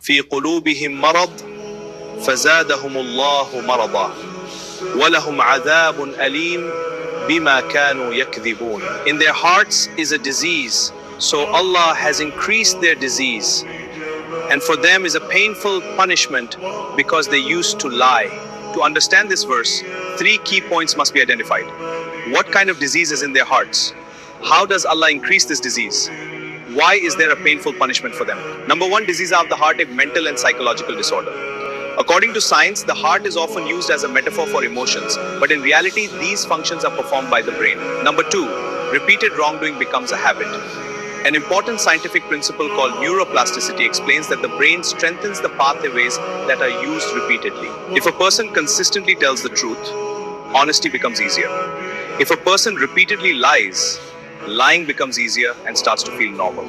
في قلوبهم مرض فزادهم الله مرضا ولهم عذاب أليم بما كانوا يكذبون. In their hearts is a disease, so Allah has increased their disease. And for them is a painful punishment because they used to lie. To understand this verse, three key points must be identified. What kind of disease is in their hearts? How does Allah increase this disease? Why is there a painful punishment for them? Number one, disease of the heart, a mental and psychological disorder. According to science, the heart is often used as a metaphor for emotions, but in reality, these functions are performed by the brain. Number two, repeated wrongdoing becomes a habit. An important scientific principle called neuroplasticity explains that the brain strengthens the pathways that are used repeatedly. If a person consistently tells the truth, honesty becomes easier. If a person repeatedly lies, lying becomes easier and starts to feel normal.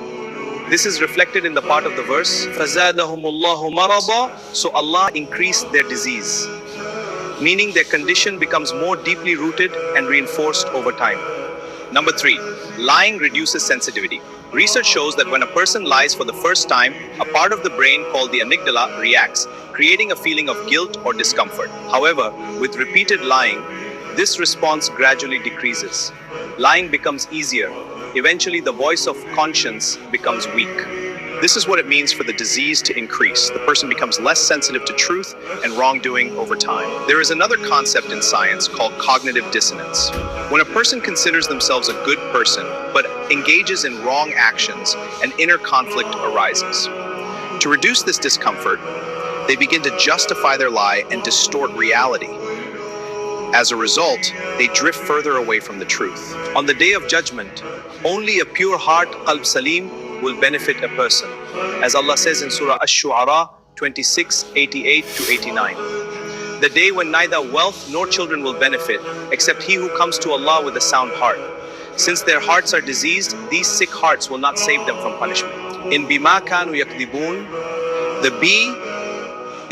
This is reflected in the part of the verse, فَزَادَهُمُ اللَّهُ مَرَضًا, so Allah increased their disease, meaning their condition becomes more deeply rooted and reinforced over time. Number three, lying reduces sensitivity. Research shows that when a person lies for the first time, a part of the brain called the amygdala reacts, creating a feeling of guilt or discomfort. However, with repeated lying, this response gradually decreases. Lying becomes easier. Eventually, the voice of conscience becomes weak. This is what it means for the disease to increase. The person becomes less sensitive to truth and wrongdoing over time. There is another concept in science called cognitive dissonance. When a person considers themselves a good person but engages in wrong actions, an inner conflict arises. To reduce this discomfort, they begin to justify their lie and distort reality. As a result, they drift further away from the truth. On the day of judgment, only a pure heart, qalb salim, will benefit a person. As Allah says in Surah Ash-Shu'ara 26:88-89. The day when neither wealth nor children will benefit, except he who comes to Allah with a sound heart. Since their hearts are diseased, these sick hearts will not save them from punishment. In bima kanu yakdibun, the B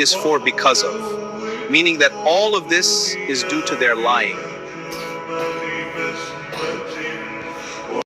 is for because of, meaning that all of this is due to their lying.